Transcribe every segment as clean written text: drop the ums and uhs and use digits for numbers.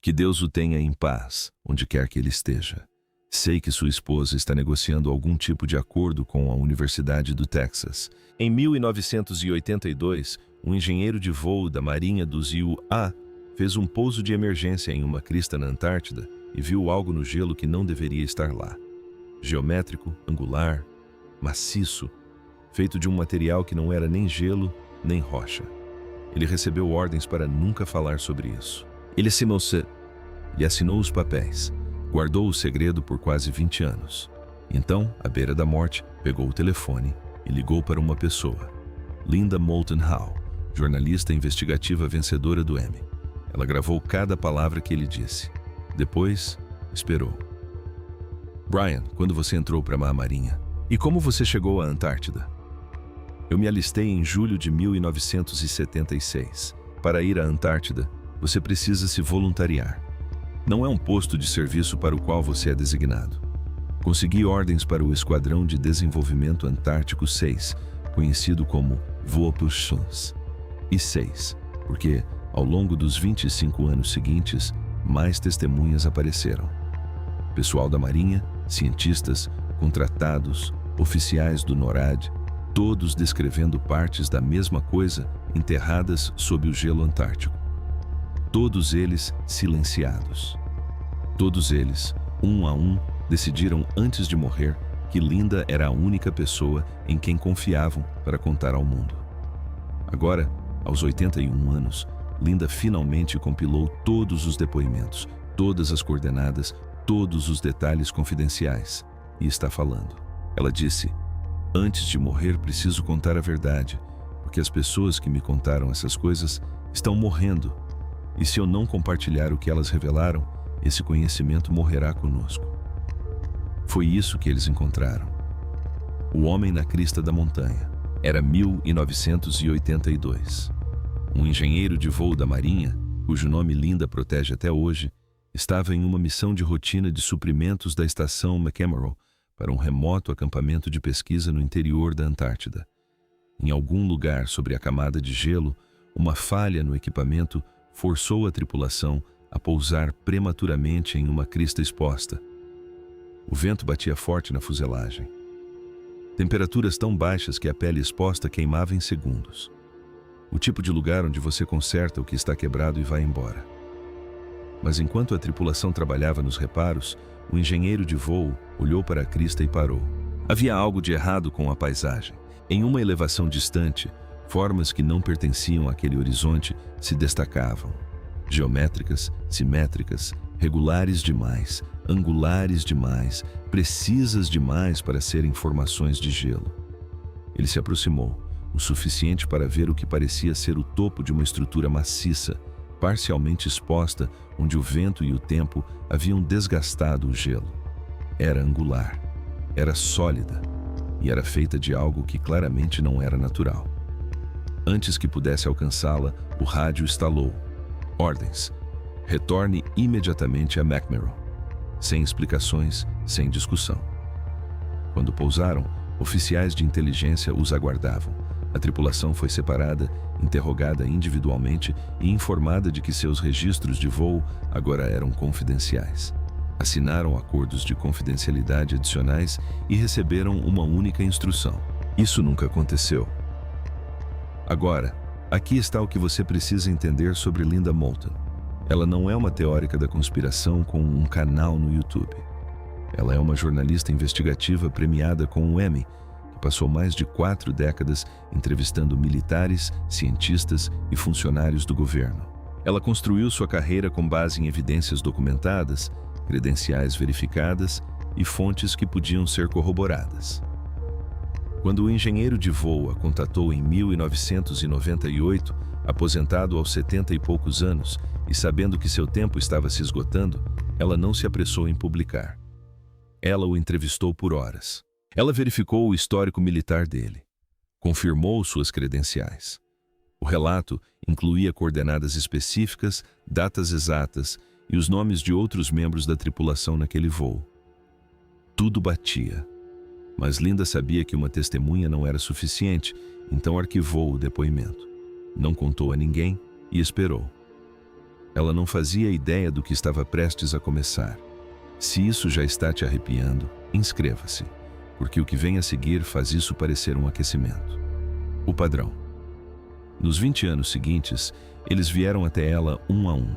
Que Deus o tenha em paz, onde quer que ele esteja. Sei que sua esposa está negociando algum tipo de acordo com a Universidade do Texas. Em 1982, um engenheiro de voo da Marinha dos U.A. fez um pouso de emergência em uma crista na Antártida e viu algo no gelo que não deveria estar lá. Geométrico, angular, maciço, feito de um material que não era nem gelo, nem rocha. Ele recebeu ordens para nunca falar sobre isso. Ele assinou os papéis. Guardou o segredo por quase 20 anos. Então, à beira da morte, pegou o telefone e ligou para uma pessoa. Linda Moulton Howe, jornalista investigativa vencedora do Emmy. Ela gravou cada palavra que ele disse. Depois, esperou. Brian, quando você entrou para a Marinha? E como você chegou à Antártida? Eu me alistei em julho de 1976. Para ir à Antártida, você precisa se voluntariar. Não é um posto de serviço para o qual você é designado. Consegui ordens para o Esquadrão de Desenvolvimento Antártico 6, conhecido como Voopus e 6, porque, ao longo dos 25 anos seguintes, mais testemunhas apareceram. Pessoal da Marinha, cientistas, contratados, oficiais do NORAD, todos descrevendo partes da mesma coisa enterradas sob o gelo antártico. Todos eles silenciados. Todos eles, um a um, decidiram antes de morrer que Linda era a única pessoa em quem confiavam para contar ao mundo. Agora, aos 81 anos, Linda finalmente compilou todos os depoimentos, todas as coordenadas, todos os detalhes confidenciais, e está falando. Ela disse: "Antes de morrer, preciso contar a verdade, porque as pessoas que me contaram essas coisas estão morrendo. E se eu não compartilhar o que elas revelaram, esse conhecimento morrerá conosco." Foi isso que eles encontraram. O homem na crista da montanha. Era 1982. Um engenheiro de voo da Marinha, cujo nome Linda protege até hoje, estava em uma missão de rotina de suprimentos da estação McMurdo para um remoto acampamento de pesquisa no interior da Antártida. Em algum lugar sobre a camada de gelo, uma falha no equipamento forçou a tripulação a pousar prematuramente em uma crista exposta. O vento batia forte na fuselagem. Temperaturas tão baixas que a pele exposta queimava em segundos. O tipo de lugar onde você conserta o que está quebrado e vai embora. Mas enquanto a tripulação trabalhava nos reparos, o engenheiro de voo olhou para a crista e parou. Havia algo de errado com a paisagem. Em uma elevação distante, formas que não pertenciam àquele horizonte se destacavam. Geométricas, simétricas, regulares demais, angulares demais, precisas demais para serem formações de gelo. Ele se aproximou, o suficiente para ver o que parecia ser o topo de uma estrutura maciça, parcialmente exposta, onde o vento e o tempo haviam desgastado o gelo. Era angular, era sólida e era feita de algo que claramente não era natural. Antes que pudesse alcançá-la, o rádio estalou. Ordens: retorne imediatamente a McMurdo. Sem explicações, sem discussão. Quando pousaram, oficiais de inteligência os aguardavam. A tripulação foi separada, interrogada individualmente e informada de que seus registros de voo agora eram confidenciais. Assinaram acordos de confidencialidade adicionais e receberam uma única instrução. Isso nunca aconteceu. Agora, aqui está o que você precisa entender sobre Linda Moulton. Ela não é uma teórica da conspiração com um canal no YouTube. Ela é uma jornalista investigativa premiada com um Emmy, que passou mais de 4 décadas entrevistando militares, cientistas e funcionários do governo. Ela construiu sua carreira com base em evidências documentadas, credenciais verificadas e fontes que podiam ser corroboradas. Quando o engenheiro de voo a contatou em 1998, aposentado aos 70 e poucos anos e sabendo que seu tempo estava se esgotando, ela não se apressou em publicar. Ela o entrevistou por horas. Ela verificou o histórico militar dele. Confirmou suas credenciais. O relato incluía coordenadas específicas, datas exatas e os nomes de outros membros da tripulação naquele voo. Tudo batia. Mas Linda sabia que uma testemunha não era suficiente, então arquivou o depoimento. Não contou a ninguém e esperou. Ela não fazia ideia do que estava prestes a começar. Se isso já está te arrepiando, inscreva-se, porque o que vem a seguir faz isso parecer um aquecimento. O padrão. Nos 20 anos seguintes, eles vieram até ela um a um.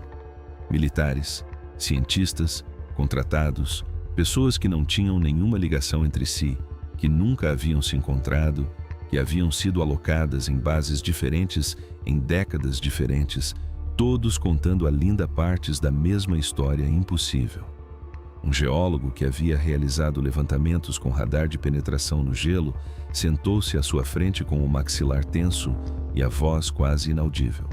Militares, cientistas, contratados, pessoas que não tinham nenhuma ligação entre si, que nunca haviam se encontrado, que haviam sido alocadas em bases diferentes em décadas diferentes, todos contando a Linda partes da mesma história impossível. Um geólogo que havia realizado levantamentos com radar de penetração no gelo sentou-se à sua frente com o maxilar tenso e a voz quase inaudível.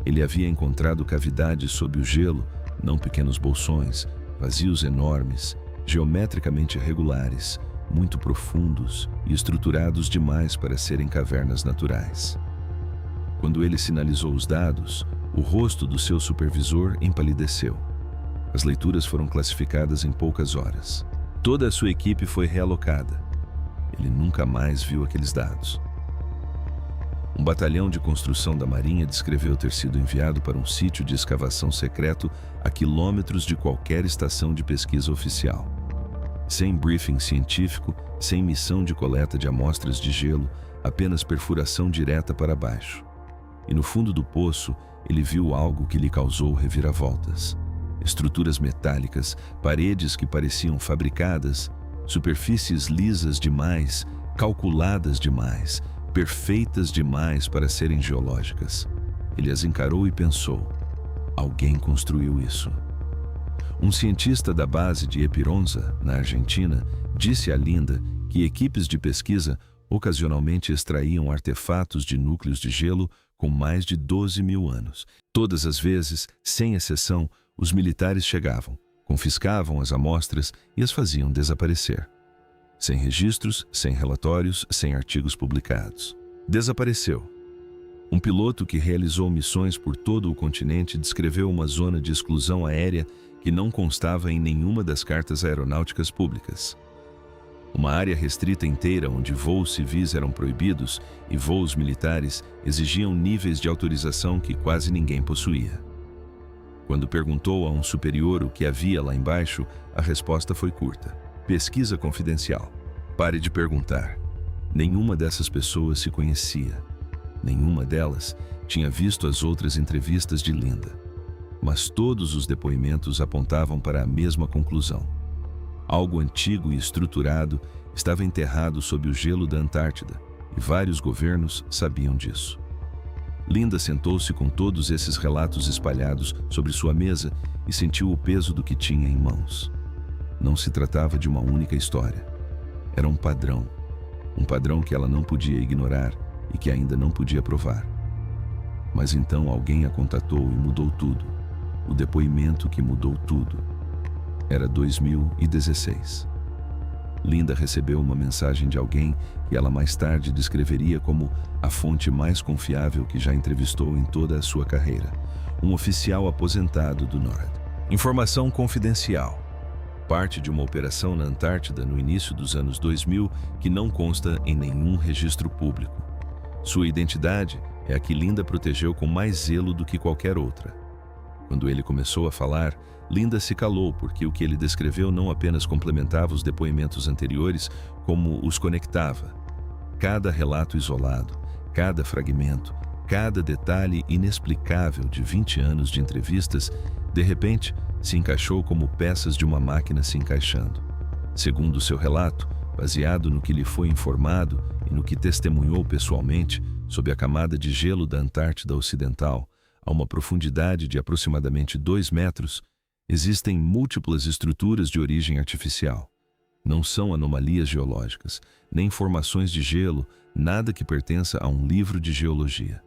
Ele havia encontrado cavidades sob o gelo, não pequenos bolsões, vazios enormes, geometricamente regulares, muito profundos e estruturados demais para serem cavernas naturais. Quando ele sinalizou os dados, o rosto do seu supervisor empalideceu. As leituras foram classificadas em poucas horas. Toda a sua equipe foi realocada. Ele nunca mais viu aqueles dados. Um batalhão de construção da Marinha descreveu ter sido enviado para um sítio de escavação secreto a quilômetros de qualquer estação de pesquisa oficial. Sem briefing científico, sem missão de coleta de amostras de gelo, apenas perfuração direta para baixo. E no fundo do poço, ele viu algo que lhe causou reviravoltas. Estruturas metálicas, paredes que pareciam fabricadas, superfícies lisas demais, calculadas demais, perfeitas demais para serem geológicas. Ele as encarou e pensou: alguém construiu isso. Um cientista da base de Epironza, na Argentina, disse a Linda que equipes de pesquisa ocasionalmente extraíam artefatos de núcleos de gelo com mais de 12.000 anos. Todas as vezes, sem exceção, os militares chegavam, confiscavam as amostras e as faziam desaparecer. Sem registros, sem relatórios, sem artigos publicados. Desapareceu. Um piloto que realizou missões por todo o continente descreveu uma zona de exclusão aérea que não constava em nenhuma das cartas aeronáuticas públicas. Uma área restrita inteira onde voos civis eram proibidos e voos militares exigiam níveis de autorização que quase ninguém possuía. Quando perguntou a um superior o que havia lá embaixo, a resposta foi curta: pesquisa confidencial. Pare de perguntar. Nenhuma dessas pessoas se conhecia. Nenhuma delas tinha visto as outras entrevistas de Linda. Mas todos os depoimentos apontavam para a mesma conclusão. Algo antigo e estruturado estava enterrado sob o gelo da Antártida, e vários governos sabiam disso. Linda sentou-se com todos esses relatos espalhados sobre sua mesa e sentiu o peso do que tinha em mãos. Não se tratava de uma única história. Era um padrão que ela não podia ignorar e que ainda não podia provar. Mas então alguém a contatou e mudou tudo. O depoimento que mudou tudo. Era 2016. Linda recebeu uma mensagem de alguém que ela mais tarde descreveria como a fonte mais confiável que já entrevistou em toda a sua carreira. Um oficial aposentado do NORAD. Informação confidencial. Parte de uma operação na Antártida no início dos anos 2000 que não consta em nenhum registro público. Sua identidade é a que Linda protegeu com mais zelo do que qualquer outra. Quando ele começou a falar, Linda se calou porque o que ele descreveu não apenas complementava os depoimentos anteriores, como os conectava. Cada relato isolado, cada fragmento, cada detalhe inexplicável de 20 anos de entrevistas, de repente, se encaixou como peças de uma máquina se encaixando. Segundo seu relato, baseado no que lhe foi informado e no que testemunhou pessoalmente, sob a camada de gelo da Antártida Ocidental, a uma profundidade de aproximadamente 2 metros, existem múltiplas estruturas de origem artificial. Não são anomalias geológicas, nem formações de gelo, nada que pertença a um livro de geologia.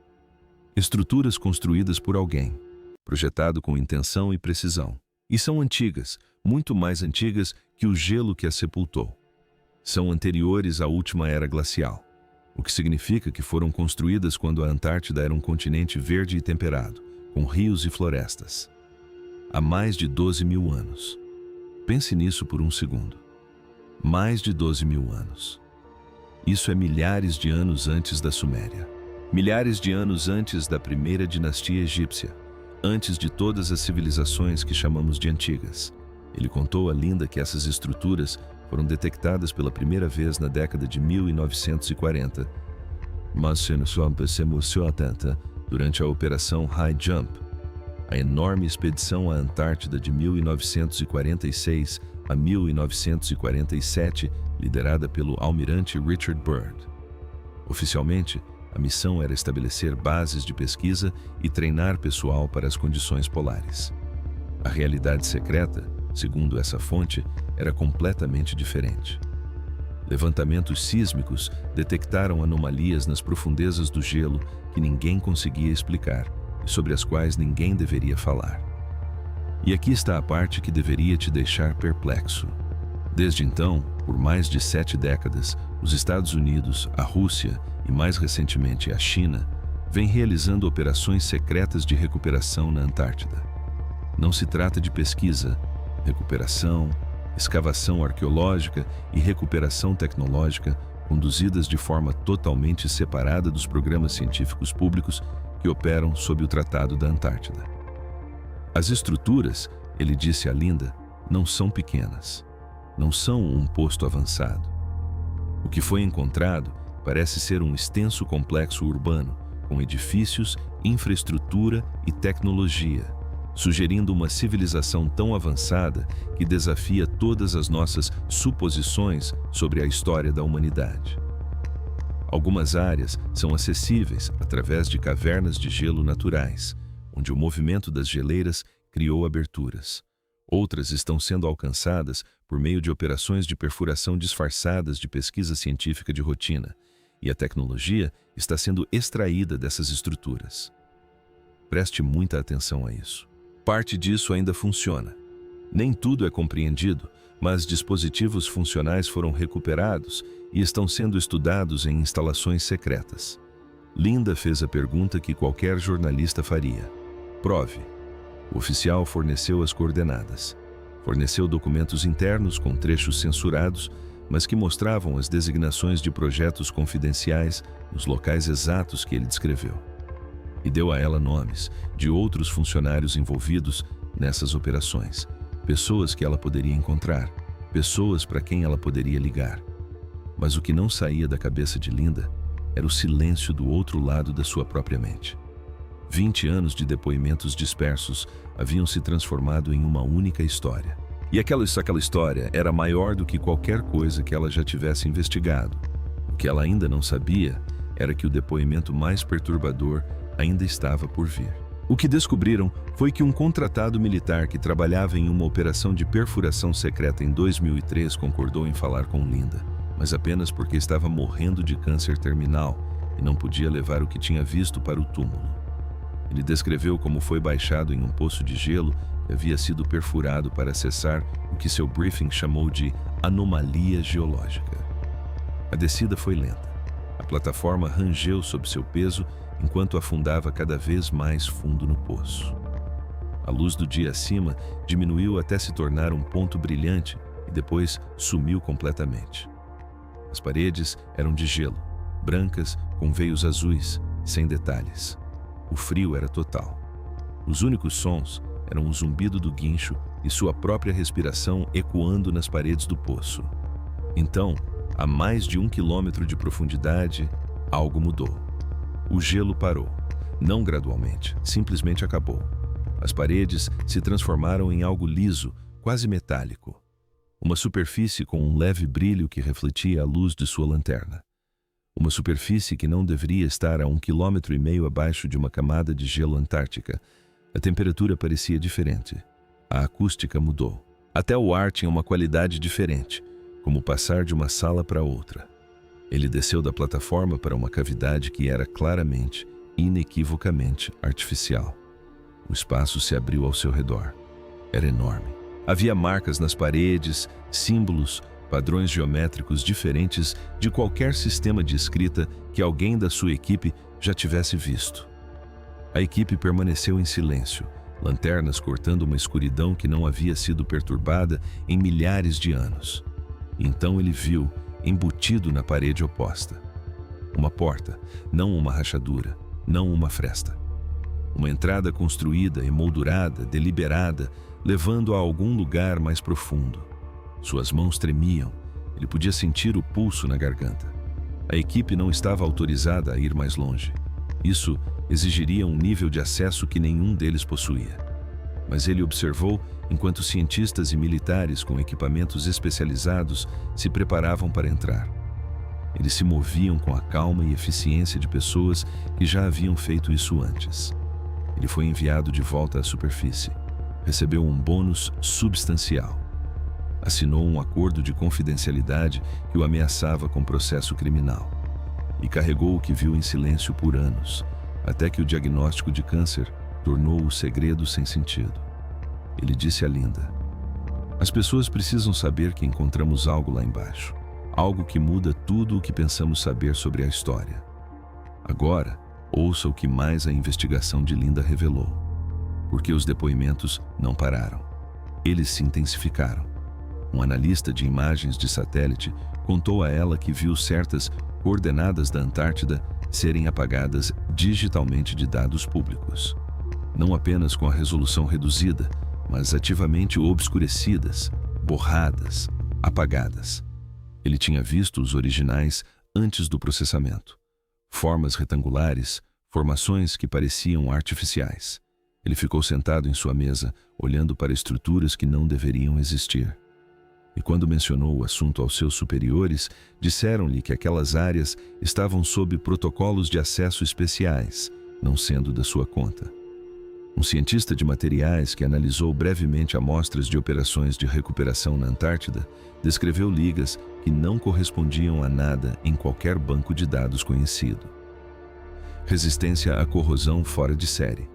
Estruturas construídas por alguém, projetado com intenção e precisão. E são antigas, muito mais antigas que o gelo que as sepultou. São anteriores à última era glacial, o que significa que foram construídas quando a Antártida era um continente verde e temperado, com rios e florestas. Há mais de 12.000 anos. Pense nisso por um segundo. Mais de 12.000 anos. Isso é milhares de anos antes da Suméria. Milhares de anos antes da primeira dinastia egípcia. antes de todas as civilizações que chamamos de antigas. Ele contou a Linda que essas estruturas foram detectadas pela primeira vez na década de 1940, mas durante a Operação High Jump, a enorme expedição à Antártida de 1946 a 1947, liderada pelo almirante Richard Byrd. Oficialmente, a missão era estabelecer bases de pesquisa e treinar pessoal para as condições polares. A realidade secreta, segundo essa fonte, era completamente diferente. Levantamentos sísmicos detectaram anomalias nas profundezas do gelo que ninguém conseguia explicar e sobre as quais ninguém deveria falar. E aqui está a parte que deveria te deixar perplexo. Desde então, por mais de 7 décadas, os Estados Unidos, a Rússia e, mais recentemente, a China, vêm realizando operações secretas de recuperação na Antártida. Não se trata de pesquisa, recuperação, escavação arqueológica e recuperação tecnológica conduzidas de forma totalmente separada dos programas científicos públicos que operam sob o Tratado da Antártida. As estruturas, ele disse a Linda, não são pequenas, não são um posto avançado. O que foi encontrado parece ser um extenso complexo urbano, com edifícios, infraestrutura e tecnologia, sugerindo uma civilização tão avançada que desafia todas as nossas suposições sobre a história da humanidade. Algumas áreas são acessíveis através de cavernas de gelo naturais, onde o movimento das geleiras criou aberturas. Outras estão sendo alcançadas por meio de operações de perfuração disfarçadas de pesquisa científica de rotina, e a tecnologia está sendo extraída dessas estruturas. Preste muita atenção a isso. Parte disso ainda funciona. Nem tudo é compreendido, mas dispositivos funcionais foram recuperados e estão sendo estudados em instalações secretas. Linda fez a pergunta que qualquer jornalista faria. Prove. O oficial forneceu as coordenadas. Forneceu documentos internos com trechos censurados, mas que mostravam as designações de projetos confidenciais nos locais exatos que ele descreveu. E deu a ela nomes de outros funcionários envolvidos nessas operações, pessoas que ela poderia encontrar, pessoas para quem ela poderia ligar. Mas o que não saía da cabeça de Linda era o silêncio do outro lado da sua própria mente. 20 anos de depoimentos dispersos haviam se transformado em uma única história. E aquela história era maior do que qualquer coisa que ela já tivesse investigado. O que ela ainda não sabia era que o depoimento mais perturbador ainda estava por vir. O que descobriram foi que um contratado militar que trabalhava em uma operação de perfuração secreta em 2003 concordou em falar com Linda, mas apenas porque estava morrendo de câncer terminal e não podia levar o que tinha visto para o túmulo. Ele descreveu como foi baixado em um poço de gelo que havia sido perfurado para acessar o que seu briefing chamou de anomalia geológica. A descida foi lenta. A plataforma rangeu sob seu peso enquanto afundava cada vez mais fundo no poço. A luz do dia acima diminuiu até se tornar um ponto brilhante e depois sumiu completamente. As paredes eram de gelo, brancas com veios azuis, sem detalhes. O frio era total. Os únicos sons eram o zumbido do guincho e sua própria respiração ecoando nas paredes do poço. Então, a mais de 1 quilômetro de profundidade, algo mudou. O gelo parou, não gradualmente, simplesmente acabou. As paredes se transformaram em algo liso, quase metálico. Uma superfície com um leve brilho que refletia a luz de sua lanterna. Uma superfície que não deveria estar a 1,5 km abaixo de uma camada de gelo antártica. A temperatura parecia diferente. A acústica mudou. Até o ar tinha uma qualidade diferente, como passar de uma sala para outra. Ele desceu da plataforma para uma cavidade que era claramente, inequivocamente artificial. O espaço se abriu ao seu redor. Era enorme. Havia marcas nas paredes, símbolos, padrões geométricos diferentes de qualquer sistema de escrita que alguém da sua equipe já tivesse visto. A equipe permaneceu em silêncio, lanternas cortando uma escuridão que não havia sido perturbada em milhares de anos. Então ele viu, embutido na parede oposta, uma porta, não uma rachadura, não uma fresta. Uma entrada construída, emoldurada, deliberada, levando-a a algum lugar mais profundo. Suas mãos tremiam. Ele podia sentir o pulso na garganta. A equipe não estava autorizada a ir mais longe. Isso exigiria um nível de acesso que nenhum deles possuía. Mas ele observou enquanto cientistas e militares com equipamentos especializados se preparavam para entrar. Eles se moviam com a calma e eficiência de pessoas que já haviam feito isso antes. Ele foi enviado de volta à superfície. Recebeu um bônus substancial. Assinou um acordo de confidencialidade que o ameaçava com processo criminal. E carregou o que viu em silêncio por anos, até que o diagnóstico de câncer tornou o segredo sem sentido. Ele disse a Linda: "As pessoas precisam saber que encontramos algo lá embaixo. Algo que muda tudo o que pensamos saber sobre a história. Agora, ouça o que mais a investigação de Linda revelou. Porque os depoimentos não pararam. Eles se intensificaram. Um analista de imagens de satélite contou a ela que viu certas coordenadas da Antártida serem apagadas digitalmente de dados públicos. Não apenas com a resolução reduzida, mas ativamente obscurecidas, borradas, apagadas. Ele tinha visto os originais antes do processamento. Formas retangulares, formações que pareciam artificiais. Ele ficou sentado em sua mesa, olhando para estruturas que não deveriam existir. E quando mencionou o assunto aos seus superiores, disseram-lhe que aquelas áreas estavam sob protocolos de acesso especiais, não sendo da sua conta. Um cientista de materiais que analisou brevemente amostras de operações de recuperação na Antártida descreveu ligas que não correspondiam a nada em qualquer banco de dados conhecido. Resistência à corrosão fora de série.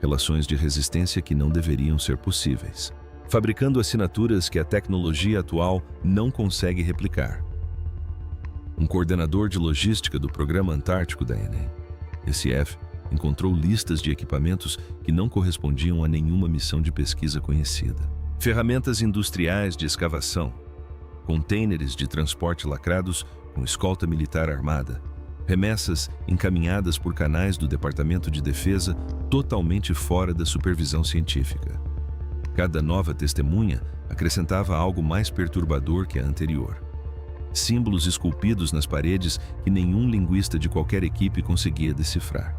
Relações de resistência que não deveriam ser possíveis. Fabricando assinaturas que a tecnologia atual não consegue replicar. Um coordenador de logística do Programa Antártico da NSF encontrou listas de equipamentos que não correspondiam a nenhuma missão de pesquisa conhecida. Ferramentas industriais de escavação, contêineres de transporte lacrados com escolta militar armada, remessas encaminhadas por canais do Departamento de Defesa totalmente fora da supervisão científica. Cada nova testemunha acrescentava algo mais perturbador que a anterior. Símbolos esculpidos nas paredes que nenhum linguista de qualquer equipe conseguia decifrar.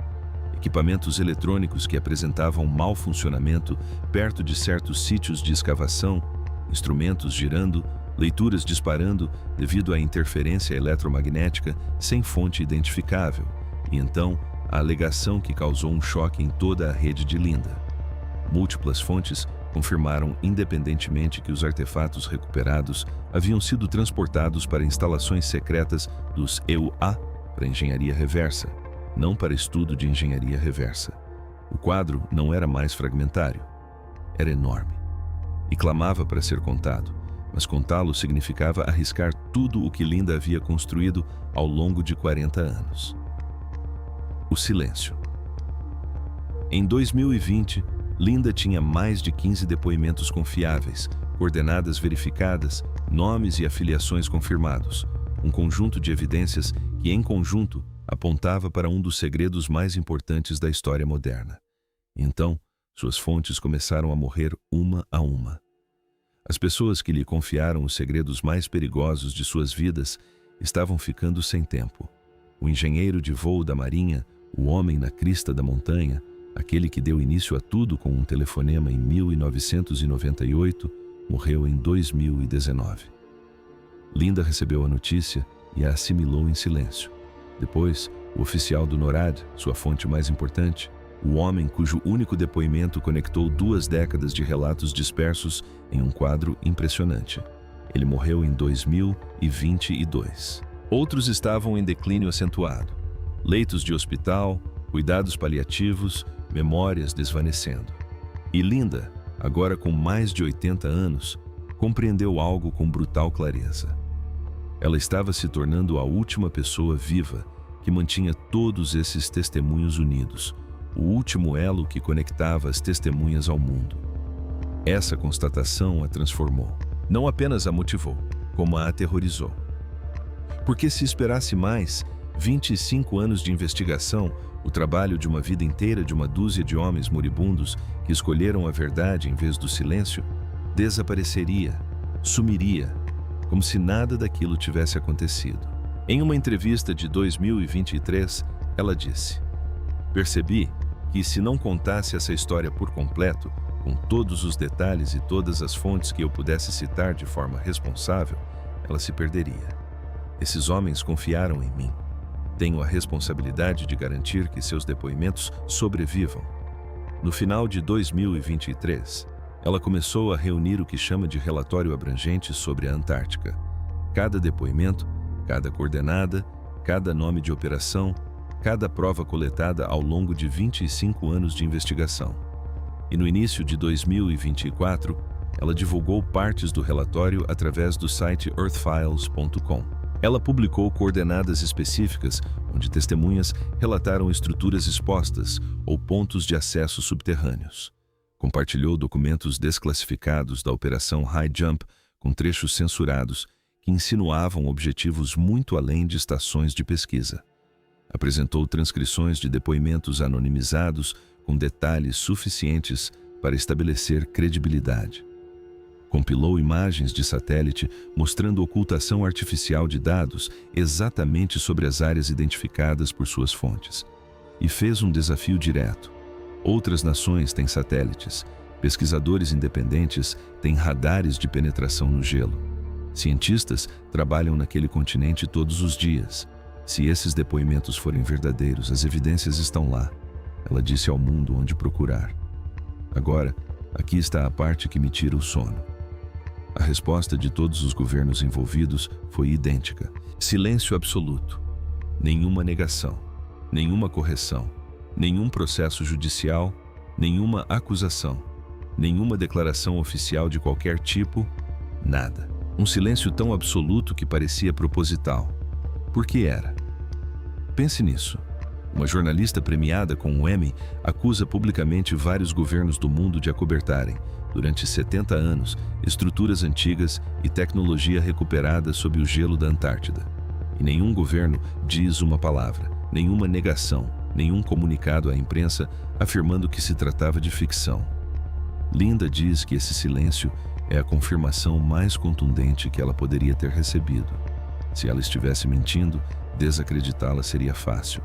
Equipamentos eletrônicos que apresentavam mau funcionamento perto de certos sítios de escavação, instrumentos girando, leituras disparando devido à interferência eletromagnética sem fonte identificável, e então a alegação que causou um choque em toda a rede de Linda. Múltiplas fontes confirmaram independentemente que os artefatos recuperados haviam sido transportados para instalações secretas dos EUA para engenharia reversa, não para estudo de engenharia reversa. O quadro não era mais fragmentário, era enorme e clamava para ser contado, mas contá-lo significava arriscar tudo o que Linda havia construído ao longo de 40 anos. O silêncio. Em 2020, Linda tinha mais de 15 depoimentos confiáveis, coordenadas verificadas, nomes e afiliações confirmados, um conjunto de evidências que, em conjunto, apontava para um dos segredos mais importantes da história moderna. Então, suas fontes começaram a morrer uma a uma. As pessoas que lhe confiaram os segredos mais perigosos de suas vidas estavam ficando sem tempo. O engenheiro de voo da Marinha, o homem na crista da montanha, aquele que deu início a tudo com um telefonema em 1998, morreu em 2019. Linda recebeu a notícia e a assimilou em silêncio. Depois, o oficial do NORAD, sua fonte mais importante, o homem cujo único depoimento conectou 2 décadas de relatos dispersos em um quadro impressionante. Ele morreu em 2022. Outros estavam em declínio acentuado. Leitos de hospital, cuidados paliativos, memórias desvanecendo. E Linda, agora com mais de 80 anos, compreendeu algo com brutal clareza. Ela estava se tornando a última pessoa viva que mantinha todos esses testemunhos unidos, o último elo que conectava as testemunhas ao mundo. Essa constatação a transformou. Não apenas a motivou, como a aterrorizou. Porque se esperasse mais, 25 anos de investigação, o trabalho de uma vida inteira de uma dúzia de homens moribundos que escolheram a verdade em vez do silêncio, desapareceria, sumiria, como se nada daquilo tivesse acontecido. Em uma entrevista de 2023, ela disse: "Percebi que se não contasse essa história por completo, com todos os detalhes e todas as fontes que eu pudesse citar de forma responsável, ela se perderia. Esses homens confiaram em mim. Tenho a responsabilidade de garantir que seus depoimentos sobrevivam." No final de 2023, ela começou a reunir o que chama de relatório abrangente sobre a Antártica. Cada depoimento, cada coordenada, cada nome de operação, cada prova coletada ao longo de 25 anos de investigação. E no início de 2024, ela divulgou partes do relatório através do site earthfiles.com. Ela publicou coordenadas específicas, onde testemunhas relataram estruturas expostas ou pontos de acesso subterrâneos. Compartilhou documentos desclassificados da Operação High Jump com trechos censurados que insinuavam objetivos muito além de estações de pesquisa. Apresentou transcrições de depoimentos anonimizados com detalhes suficientes para estabelecer credibilidade. Compilou imagens de satélite mostrando ocultação artificial de dados exatamente sobre as áreas identificadas por suas fontes. E fez um desafio direto. Outras nações têm satélites. Pesquisadores independentes têm radares de penetração no gelo. Cientistas trabalham naquele continente todos os dias. Se esses depoimentos forem verdadeiros, as evidências estão lá. Ela disse ao mundo onde procurar. Agora, aqui está a parte que me tira o sono. A resposta de todos os governos envolvidos foi idêntica. Silêncio absoluto. Nenhuma negação, nenhuma correção, nenhum processo judicial, nenhuma acusação, nenhuma declaração oficial de qualquer tipo, nada. Um silêncio tão absoluto que parecia proposital. Por que era? Pense nisso. Uma jornalista premiada com um Emmy acusa publicamente vários governos do mundo de acobertarem, durante 70 anos, estruturas antigas e tecnologia recuperada sob o gelo da Antártida. E nenhum governo diz uma palavra, nenhuma negação, nenhum comunicado à imprensa afirmando que se tratava de ficção. Linda diz que esse silêncio é a confirmação mais contundente que ela poderia ter recebido. Se ela estivesse mentindo, desacreditá-la seria fácil.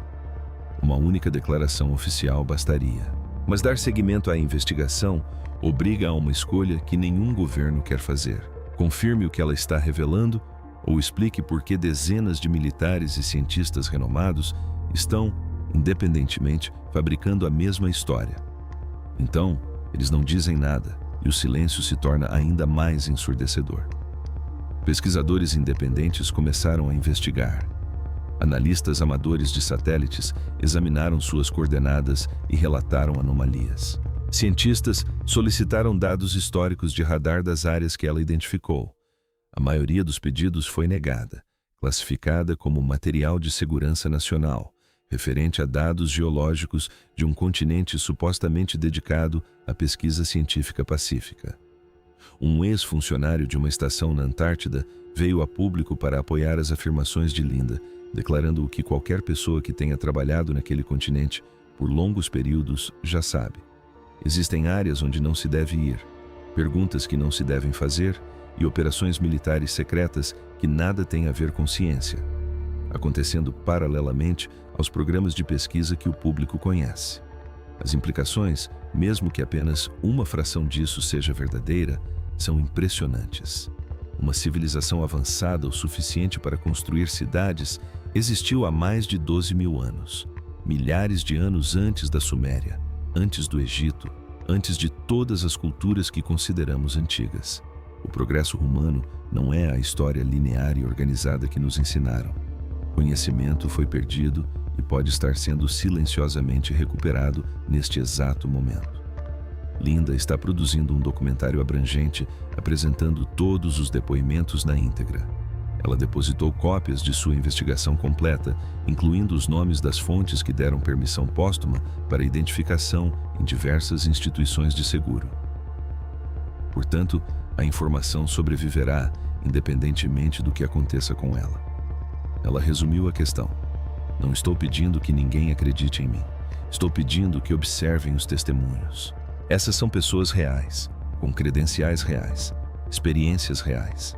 Uma única declaração oficial bastaria. Mas dar seguimento à investigação obriga a uma escolha que nenhum governo quer fazer. Confirme o que ela está revelando ou explique por que dezenas de militares e cientistas renomados estão, independentemente, fabricando a mesma história. Então, eles não dizem nada e o silêncio se torna ainda mais ensurdecedor. Pesquisadores independentes começaram a investigar. Analistas amadores de satélites examinaram suas coordenadas e relataram anomalias. Cientistas solicitaram dados históricos de radar das áreas que ela identificou. A maioria dos pedidos foi negada, classificada como material de segurança nacional, referente a dados geológicos de um continente supostamente dedicado à pesquisa científica pacífica. Um ex-funcionário de uma estação na Antártida veio a público para apoiar as afirmações de Linda, declarando o que qualquer pessoa que tenha trabalhado naquele continente por longos períodos já sabe. Existem áreas onde não se deve ir, perguntas que não se devem fazer e operações militares secretas que nada têm a ver com ciência, acontecendo paralelamente aos programas de pesquisa que o público conhece. As implicações, mesmo que apenas uma fração disso seja verdadeira, são impressionantes. Uma civilização avançada o suficiente para construir cidades existiu há mais de 12.000 anos, milhares de anos antes da Suméria, antes do Egito, antes de todas as culturas que consideramos antigas. O progresso humano não é a história linear e organizada que nos ensinaram. Conhecimento foi perdido e pode estar sendo silenciosamente recuperado neste exato momento. Linda está produzindo um documentário abrangente apresentando todos os depoimentos na íntegra. Ela depositou cópias de sua investigação completa, incluindo os nomes das fontes que deram permissão póstuma para identificação em diversas instituições de seguro. Portanto, a informação sobreviverá, independentemente do que aconteça com ela. Ela resumiu a questão. Não estou pedindo que ninguém acredite em mim. Estou pedindo que observem os testemunhos. Essas são pessoas reais, com credenciais reais, experiências reais.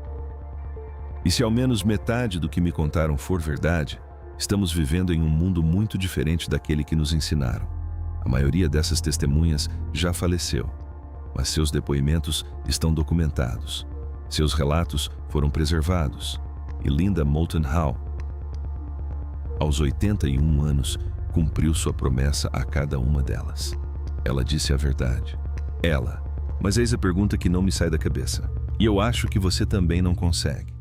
E se ao menos metade do que me contaram for verdade, estamos vivendo em um mundo muito diferente daquele que nos ensinaram. A maioria dessas testemunhas já faleceu, mas seus depoimentos estão documentados. Seus relatos foram preservados. E Linda Moulton Howe, aos 81 anos, cumpriu sua promessa a cada uma delas. Ela disse a verdade. Ela. Mas eis a pergunta que não me sai da cabeça. E eu acho que você também não consegue.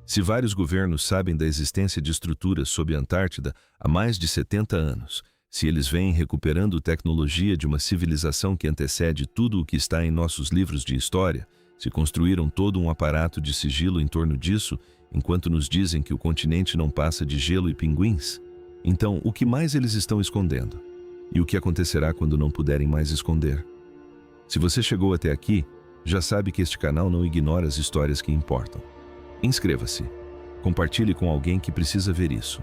Se vários governos sabem da existência de estruturas sob a Antártida há mais de 70 anos, se eles vêm recuperando tecnologia de uma civilização que antecede tudo o que está em nossos livros de história, se construíram todo um aparato de sigilo em torno disso, enquanto nos dizem que o continente não passa de gelo e pinguins, então o que mais eles estão escondendo? E o que acontecerá quando não puderem mais esconder? Se você chegou até aqui, já sabe que este canal não ignora as histórias que importam. Inscreva-se. Compartilhe com alguém que precisa ver isso.